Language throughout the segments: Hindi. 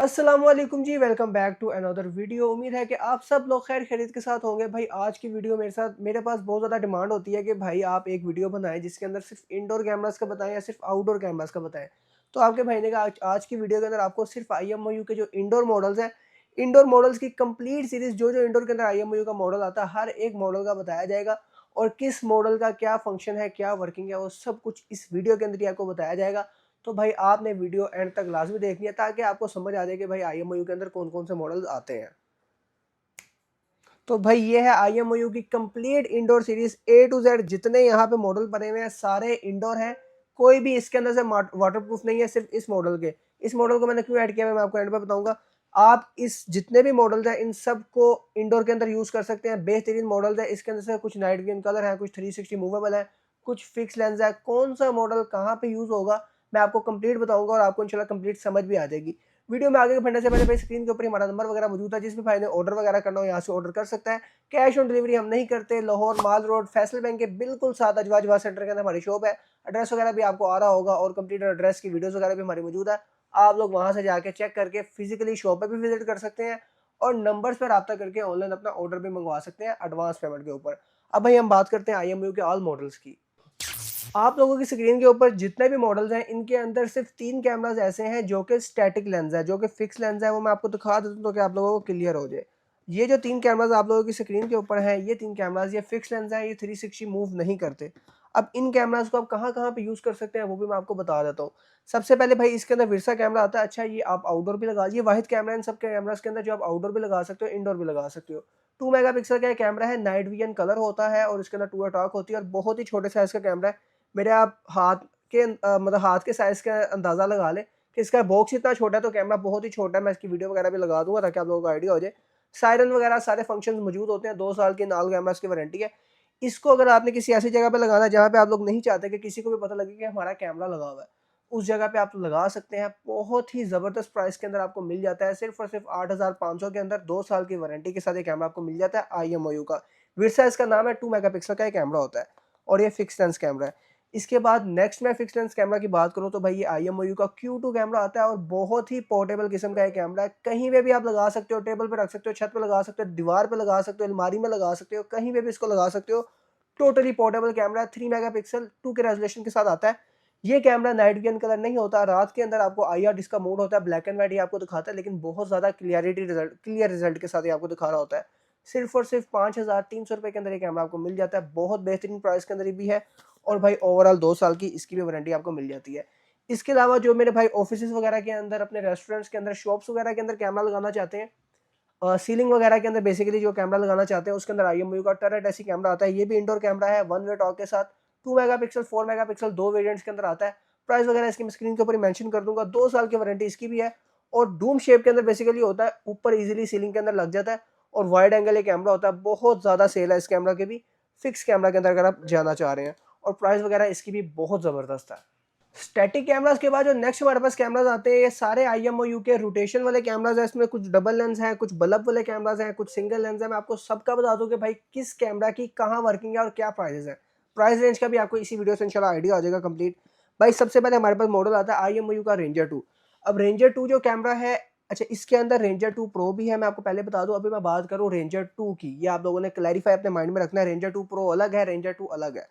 अस्सलाम वालेकुम जी, welcome back to another video. उम्मीद है कि आप सब लोग खैर खैरियत के साथ होंगे। भाई आज की वीडियो मेरे पास बहुत ज़्यादा डिमांड होती है कि भाई आप एक वीडियो बनाएं जिसके अंदर सिर्फ इंडोर कैमरास का बताएं या सिर्फ आउटडोर कैमरास का बताएं। तो आपके भाई ने कहा आज की वीडियो के अंदर आपको सिर्फ IMOU के जो इंडोर मॉडल्स हैं, इंडोर मॉडल्स की कंप्लीट सीरीज जो जो इंडोर के अंदर IMOU का मॉडल आता है हर एक मॉडल का बताया जाएगा, और किस मॉडल का क्या फंक्शन है, क्या वर्किंग है, वो सब कुछ इस वीडियो के अंदर ही आपको बताया जाएगा। तो भाई आपने वीडियो एंड तक लाजमी देखनी है ताकि आपको समझ आ जाए कि भाई IMOU के अंदर कौन कौन से मॉडल्स आते हैं। तो भाई ये है IMOU की complete indoor series A to Z। जितने यहाँ पे मॉडल बने हुए हैं सारे इंडोर हैं, कोई भी इसके अंदर से वाटरप्रूफ नहीं है सिर्फ इस मॉडल के। इस मॉडल को मैंने क्यों ऐड किया है मैं आपको एंड पे बताऊंगा। आप इस जितने भी मॉडल्स हैं इन सब को इंडोर के अंदर यूज कर सकते हैं। बेहतरीन मॉडल्स है, इसके अंदर से कुछ नाइट विजन कलर है, कुछ 360 मूवेबल है, कुछ फिक्स लेंस है। कौन सा मॉडल कहाँ पे यूज होगा मैं आपको कंप्लीट बताऊंगा और आपको इंशाल्लाह कंप्लीट समझ भी आ जाएगी। वीडियो में आगे बढ़ने से पहले भाई स्क्रीन के ऊपर हमारा नंबर वगैरह मौजूद है, जिसमें भाई ने ऑर्डर वगैरह करना हो यहाँ से ऑर्डर कर सकता है। कैश ऑन डिलीवरी हम नहीं करते। लाहौर माल रोड फैसल बैंक के बिल्कुल साथ अजवा सेंटर के अंदर हमारी शॉप है। एड्रेस वगैरह भी आपको आ रहा होगा और कंप्लीट एड्रेस की वीडियोस वगैरह भी हमारी मौजूद है। आप लोग वहां से जाके चेक करके फिजिकली शॉप पर भी विजिट कर सकते हैं और नंबर्स पर रब्ता करके ऑनलाइन अपना ऑर्डर भी मंगवा सकते हैं एडवांस पेमेंट के ऊपर। अब भाई हम बात करते हैं IMOU के ऑल मॉडल्स की। आप लोगों की स्क्रीन के ऊपर जितने भी मॉडल्स हैं इनके अंदर सिर्फ 3 कैमरास ऐसे हैं जो कि स्टैटिक लेंस है, जो कि फिक्स लेंस है। वो मैं आपको दिखा देता हूं तो कि आप लोगों को क्लियर हो जाए। ये जो 3 कैमरास आप लोगों की स्क्रीन के ऊपर हैं, ये 3 कैमरास ये फिक्स लेंस है, ये 360 मूव नहीं करते। अब इन कैमरास को आप कहाँ कहाँ पे यूज कर सकते हैं वो भी मैं आपको बता देता हूँ। सबसे पहले भाई इसके अंदर विरसा कैमरा आता है। अच्छा, ये आप आउटडोर भी लगा, ये वाहिद कैमरा इन सब कैमरास के अंदर जो आप आउटडोर भी लगा सकते हो, इंडोर भी लगा सकते हो। 2 मेगापिक्सल का कैमरा है, नाइट विजन कलर होता है और इसके अंदर टू टॉक होती है और बहुत ही छोटे साइज का कैमरा है। मेरे आप हाथ के मतलब हाथ के साइज का अंदाजा लगा लें कि इसका बॉक्स इतना छोटा है तो कैमरा बहुत ही छोटा है। मैं इसकी वीडियो वगैरह भी लगा दूंगा ताकि आप लोगों को आइडिया हो जाए। सायरन वगैरह सारे फंक्शंस मौजूद होते हैं। 2 साल की नाल कैमरा की वारंटी है। इसको अगर आपने किसी ऐसी जगह पे लगाना है जहाँ पे आप लोग नहीं चाहते कि किसी को भी पता लगे कि हमारा कैमरा लगा हुआ है, उस जगह पे आप लगा सकते हैं। बहुत ही जबरदस्त प्राइस के अंदर आपको मिल जाता है। सिर्फ और सिर्फ 8,500 के अंदर 2 साल की वारंटी के साथ ये कैमरा आपको मिल जाता है IMOU का। विरसा इसका नाम है। 2 मेगापिक्सल का ये कैमरा होता है और ये फिक्स लेंस कैमरा है। इसके बाद नेक्स्ट मैं फिक्स लेंस कैमरा की बात करूं तो भाई ये IMOU का Q2 कैमरा आता है और बहुत ही पोर्टेबल किस्म का ये कैमरा है। कहीं पे भी आप लगा सकते हो, टेबल पे रख सकते हो, छत पे लगा सकते हो, दीवार पे लगा सकते हो, अलमारी में लगा सकते हो, कहीं पे भी इसको लगा सकते हो। टोटली पोर्टेबल कैमरा है। 3 मेगापिक्सल 2 के रेजोल्यूशन के साथ आता है। ये कैमरा नाइट विजन कलर नहीं होता। रात के अंदर आपको IR जिसका मोड होता है ब्लैक एंड व्हाइट ही आपको दिखाता है, लेकिन बहुत ज्यादा क्लियर रिजल्ट के साथ ये आपको दिखा रहा होता है। सिर्फ और सिर्फ 5,300 रुपए के अंदर ये कैमरा आपको मिल जाता है। बहुत बेहतरीन प्राइस के अंदर भी है और भाई ओवरऑल 2 साल की इसकी भी वारंटी आपको मिल जाती है। इसके अलावा जो मेरे भाई ऑफिस वगैरह के अंदर, अपने रेस्टोरेंट्स के अंदर, शॉप्स वगैरह के अंदर कैमरा लगाना चाहते हैं, सीलिंग वगैरह के अंदर बेसिकली जो कैमरा लगाना चाहते हैं उसके अंदर IMOU का टर्रेट ऐसी कैमरा आता है। ये भी इंडोर कैमरा है, 1 वे टॉक के साथ। 2 मेगापिक्सल 4 मेगापिक्सल दो वेरिएंट्स के अंदर आता है। प्राइस वगैरह इसकी मैं स्क्रीन के ऊपर मेंशन कर दूंगा। 2 साल की वारंटी इसकी भी है और डूम शेप के अंदर बेसिकली होता है, ऊपर इजीली सीलिंग के अंदर लग जाता है और वाइड एंगल ये कैमरा होता है। बहुत ज्यादा सेल है इस कैमरा के भी, फिक्स कैमरा के अंदर अगर आप जाना चाह रहे हैं, और प्राइस वगैरह इसकी भी बहुत जबरदस्त है। स्टैटिक कैमरास के बाद जो नेक्स्ट हमारे पास कैमरास आते हैं ये सारे IMOU के रोटेशन वाले कैमरास है। इसमें कुछ डबल लेंस है, कुछ बल्ब वाले कैमरास हैं, कुछ सिंगल लेंस है। मैं आपको सबका बता दूं कि भाई किस कैमरा की कहाँ वर्किंग है और क्या प्राइस है। प्राइस रेंज का भी आपको इसी वीडियो से इंशाल्लाह आइडिया हो जाएगा कंप्लीट। भाई सबसे पहले हमारे पास मॉडल आता है IMOU का रेंजर 2। अब रेंजर 2 जो कैमरा है, अच्छा इसके अंदर रेंजर 2 प्रो भी है। मैं आपको पहले बता दूं, अभी मैं बात करूं रेंजर 2 की, ये आप लोगों ने क्लैरिफाई अपने माइंड में रखना है। रेंजर 2 प्रो अलग है, रेंजर 2 अलग है।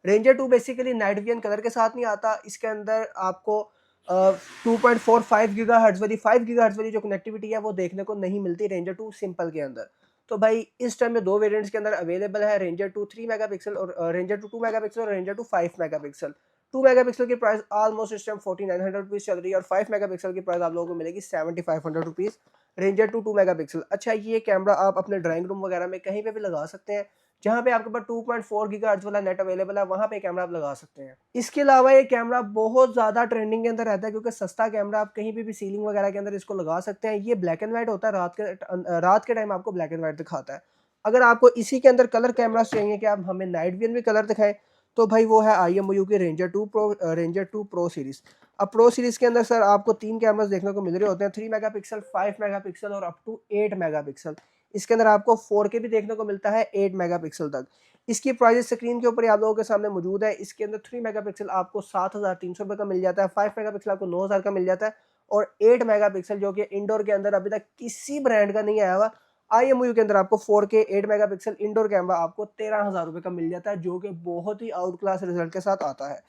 Ranger 2 basically night vision colour के साथ नहीं आता। इसके अंदर आपको 2.45 गीगा हर्ट्ज वाली 5 गीगा हर्ट्ज वाली जो कनेक्टिविटी है वो देखने को नहीं मिलती रेंजर 2 सिंपल के अंदर। तो भाई इस टाइम में 2 वेरिएंट्स के अंदर अवेलेबल है, रेंजर 2 3 मेगापिक्सल और रेंजर 2 2 मेगापिक्सल और रेंजर 2 5 मेगापिक्सल। 2 मेगापिक्सल की प्राइस ऑलमोस्ट इस टाइम 4,900 रुपीज़ चल रही है और 5 मेगापिक्सल की प्राइस आप लोगों को मिलेगी 7,500 रुपीज़। Ranger 2 2 megapixel. अच्छा, ये कैमरा आप अपने ड्राइंग रूम वगैरह में कहीं पे भी लगा सकते हैं जहाँ पे आपके पास 2.4 गीगाहर्ट्ज वाला नेट अवेलेबल है, वहाँ पे कैमरा आप लगा सकते हैं। इसके अलावा ये कैमरा बहुत ज़्यादा ट्रेंडिंग के अंदर रहता है क्योंकि सस्ता कैमरा, आप कहीं पे भी सीलिंग वगैरह के अंदर इसको लगा सकते हैं। ये ब्लैक एंड व्हाइट होता है, रात के टाइम आपको ब्लैक एंड व्हाइट दिखाता है। अगर आपको इसी के अंदर कलर कैमरा चाहिए कि आप हमें नाइट विजन भी कलर दिखाए, तो भाई वो है IMOU की रेंजर 2 प्रो सीरीज। अब प्रो सीरीज के अंदर सर आपको 3 कैमरास देखने को मिल रहे होते हैं, 3 मेगापिक्सल 5 मेगापिक्सल और अप टू 8 मेगापिक्सल। इसके अंदर आपको 4K भी देखने को मिलता है 8 मेगापिक्सल तक। इसकी प्राइस स्क्रीन के ऊपर आप लोगों के सामने मौजूद है। इसके अंदर 3 मेगापिक्सल आपको 7,300 रुपये का मिल जाता है, 5 मेगापिक्सल आपको 9,000 का मिल जाता है और 8 मेगापिक्सल जो कि इंडोर के अंदर अभी तक किसी ब्रांड का नहीं आया हुआ। IMU के अंदर आपको 4K 8 मेगापिक्सल इंडोर कैमरा आपको 13,000 रुपये का मिल जाता है, जो कि बहुत ही आउट क्लास रिजल्ट के साथ आता है।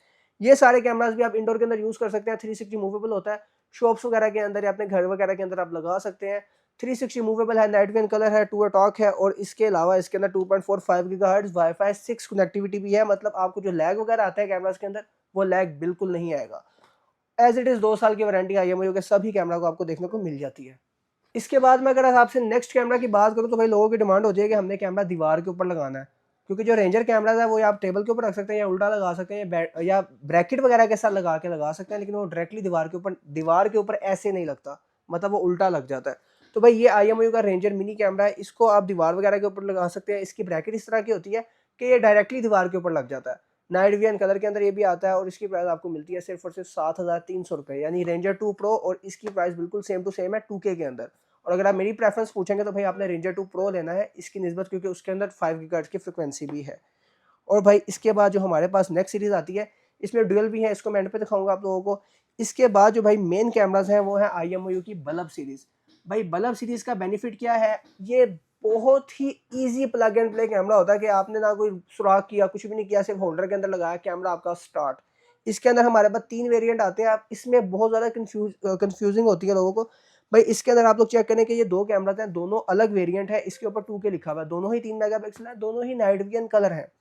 ये सारे कैमरास भी आप इंडोर के अंदर यूज़ कर सकते हैं। 360 मूवेबल होता है, शॉप्स वगैरह के अंदर या अपने घर वगैरह के अंदर आप लगा सकते हैं। 360 मूवेबल है, नाइट विजन कलर है, टू टॉक है, और इसके अलावा इसके अंदर 2.45 गीगाहर्ट्ज़ वाईफाई 6 कनेक्टिविटी भी है। मतलब आपको जो लैग वगैरह आता है कैमरास के अंदर, वो लैग बिल्कुल नहीं आएगा। एज इट इज़ 2 साल की वारंटी IMU के सभी कैमरा को आपको देखने को मिल जाती है। इसके बाद मैं अगर आपसे नेक्स्ट कैमरा की बात करूँ तो भाई लोगों की डिमांड हो जाएगी हमने कैमरा दीवार के ऊपर लगाना है, क्योंकि जो रेंजर कैमरा है वो आप टेबल के ऊपर रख सकते हैं या उल्टा लगा सकते हैं या ब्रैकेट वगैरह के साथ लगा सकते हैं, लेकिन वो डायरेक्टली दीवार के ऊपर ऐसे नहीं लगता, मतलब वो उल्टा लग जाता है। तो भाई ये IMU का रेंजर मिनी कैमरा है, इसको आप दीवार वगैरह के ऊपर लगा सकते हैं। इसकी ब्रैकेट इस तरह की होती है कि ये डायरेक्टली दीवार के ऊपर लग जाता है। नाइट विजन कलर के अंदर ये भी आता है, और इसकी प्राइस आपको मिलती है सिर्फ और सिर्फ 7,300 रुपये, यानी रेंजर 2 प्रो, और इसकी प्राइस बिल्कुल सेम टू सेम है 2K के अंदर। और अगर आप मेरी प्रेफरेंस पूछेंगे तो भाई आपने रेंजर 2 प्रो लेना है इसकी निस्बत, क्योंकि उसके अंदर 5 गीगाहर्ट्ज़ की फ्रिक्वेंसी भी है। और भाई इसके बाद जो हमारे पास नेक्स्ट सीरीज़ आती है, इसमें डुअल भी है, इसको मैं एंड पे दिखाऊंगा आप लोगों को। इसके बाद जो भाई मेन कैमराज हैं वो है IMU की बल्ब सीरीज़। भाई बल्ब सीरीज़ का बेनिफिट क्या है, ये बहुत ही easy plug and play camera होता है कि आपने ना कोई सुराख किया, कुछ भी नहीं किया, सिर्फ होल्डर के अंदर लगाया, कैमरा आपका स्टार्ट। इसके अंदर हमारे पास 3 वेरिएंट आते हैं। आप इसमें बहुत ज़्यादा कंफ्यूजिंग होती है लोगों को। भाई इसके अंदर आप लोग चेक करें कि ये 2 कैमराज हैं, दोनों अलग वेरिएंट है। इसके ऊपर 2K लिखा हुआ है, दोनों ही 3 मेगापिक्सल है, दोनों ही नाइट विजन कलर है।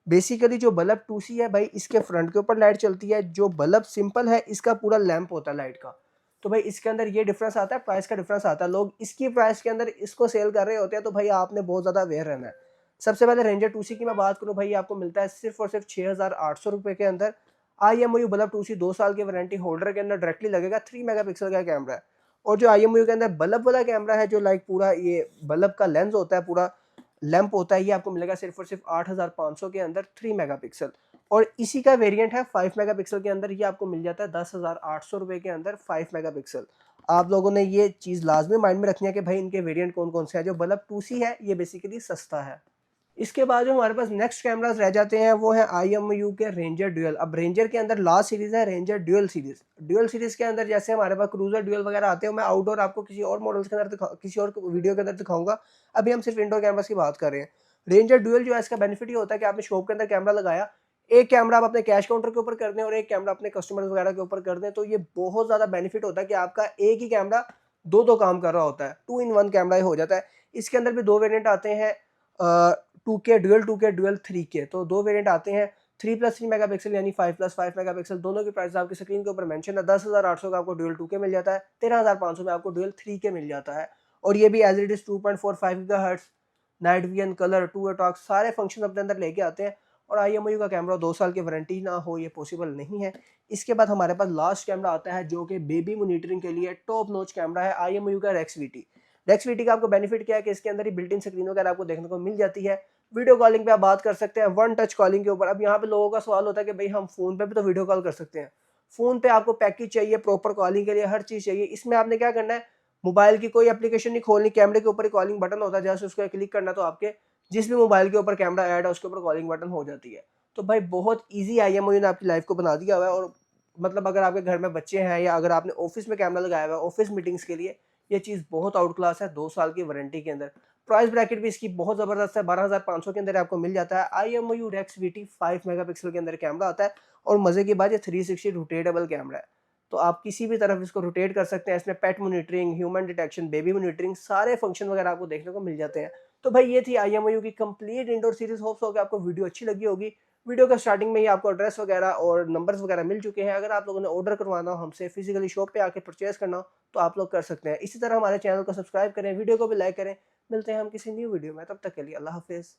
बेसिकली जो बल्ब 2C है भाई, इसके फ्रंट के ऊपर लाइट चलती है, जो बल्ब सिंपल है इसका पूरा लैंप होता है लाइट का। तो भाई इसके अंदर ये डिफरेंस आता है, प्राइस का डिफरेंस आता है। लोग इसकी प्राइस के अंदर इसको सेल कर रहे होते हैं, तो भाई आपने बहुत ज़्यादा अवेयर रहना है। सबसे पहले रेंजर 2C की मैं बात करूँ भाई, आपको मिलता है सिर्फ और सिर्फ 6,800 रुपये के अंदर। IMU बल्ब 2C 2 साल की वारंटी, होल्डर के अंदर डायरेक्टली लगेगा, 3 मेगापिक्सल का कैमरा है। और जो IMU के अंदर बल्ब वाला कैमरा है, जो लाइक पूरा ये बल्ब का लेंस होता है, पूरा लैंप होता है, ये आपको मिलेगा सिर्फ और सिर्फ 8,500 के अंदर, 3 मेगापिक्सल। और इसी का वेरिएंट है 5 मेगापिक्सल के अंदर, ये आपको मिल जाता है 10,800 रुपये के अंदर 5 मेगापिक्सल। आप लोगों ने ये चीज़ लाजमी माइंड में रखनी है कि भाई इनके वेरिएंट कौन कौन से हैं। जो बल्ब 2C है ये बेसिकली सस्ता है। इसके बाद जो हमारे पास नेक्स्ट कैमरास रह जाते हैं वो है IMU के रेंजर ड्यूअल। अब रेंजर के अंदर लास्ट सीरीज़ है ranger dual series. Dual series के अंदर जैसे हमारे पास क्रूजर ड्यूअल वगैरह आते हैं, मैं आउटडोर आपको किसी और मॉडल्स के अंदर किसी और वीडियो के अंदर दिखाऊंगा। अभी हम सिर्फ इंडोर कैमरास की बात कर रहे हैं। रेंजर ड्यूअल जो है इसका बेनिफिट ये होता है कि आपने शॉप के अंदर कैमरा लगाया, एक कैमरा आप अपने कैश काउंटर के ऊपर कर दें और एक कैमरा अपने कस्टमर्स वगैरह के ऊपर कर दें, तो ये बहुत ज़्यादा बेनिफिट होता है कि आपका एक ही कैमरा दो काम कर रहा होता है, 2 in 1 कैमरा ही हो जाता है। इसके अंदर भी 2 वेरिएंट आते हैं, 2K ड्यूअल 3K, तो 2 वेरिएंट आते हैं। 3+3 मेगापिक्सल यानी 5+5 मेगापिक्सल, दोनों की प्राइस आपकी स्क्रीन के ऊपर मेंशन है। 10,800 का आपको ड्यूअल 2K मिल जाता है, 13,500 में आपको ड्यूअल 3K मिल जाता है। और ये भी as it is 2.45 gigahertz, night vision, colour, two talk सारे फंक्शन अपने अंदर लेके आते हैं। और IMU का कैमरा 2 साल की वारंटी ना हो ये पॉसिबल नहीं है। इसके बाद हमारे पास लास्ट कैमरा आता है जो कि बेबी मॉनिटरिंग के लिए टॉप नॉच कैमरा है, IMU का रेक्स VT। रेक्स VT का आपको बेनिफिट क्या है कि इसके अंदर ही बिल्ट इन स्क्रीन वगैरह आपको देखने को मिल जाती है। वीडियो कॉलिंग पे आप बात कर सकते हैं, वन टच कॉलिंग के ऊपर। अब यहाँ पे लोगों का सवाल होता है कि भाई हम फोन पे भी तो वीडियो कॉल कर सकते हैं। फोन पे आपको पैकेज चाहिए प्रॉपर कॉलिंग के लिए, हर चीज़ चाहिए। इसमें आपने क्या करना है, मोबाइल की कोई एप्लीकेशन नहीं खोलनी, कैमरे के ऊपर ही कॉलिंग बटन होता है, जैसे उसको क्लिक करना तो आपके जिस भी मोबाइल के ऊपर कैमरा ऐड है उसके ऊपर कॉलिंग बटन हो जाती है। तो भाई बहुत ईजी IMU ने आपकी लाइफ को बना दिया हुआ है। और मतलब अगर आपके घर में बच्चे हैं या अगर आपने ऑफिस में कैमरा लगाया हुआ है ऑफिस मीटिंग्स के लिए, ये चीज़ बहुत आउट क्लास है 2 साल की वारंटी के अंदर। प्राइस ब्रैकेट भी इसकी बहुत ज़बरदस्त है, 12,500 के अंदर आपको मिल जाता है। IMU रेक्स VT 5 मेगापिक्सल के अंदर कैमरा आता है। और मज़े की बात, ये 360 रोटेटेबल कैमरा है, तो आप किसी भी तरफ इसको रोटेट कर सकते हैं। इसमें pet monitoring, human detection, baby monitoring, सारे फंक्शन वगैरह आपको देखने को मिल जाते हैं। तो भाई ये थी IMU की कंप्लीट इंडोर सीरीज। होप्स हो कि आपको वीडियो अच्छी लगी होगी। वीडियो का स्टार्टिंग में ही आपको एड्रेस वगैरह और नंबर्स वगैरह मिल चुके हैं। अगर आप लोगों ने ऑर्डर करवाना हो हमसे, फिजिकली शॉप पे आके परचेज करना हो, तो आप लोग कर सकते हैं। इसी तरह हमारे चैनल को सब्सक्राइब करें, वीडियो को भी लाइक करें। मिलते हैं हम किसी न्यू वीडियो में, तब तक के लिए अल्लाह हाफिज़।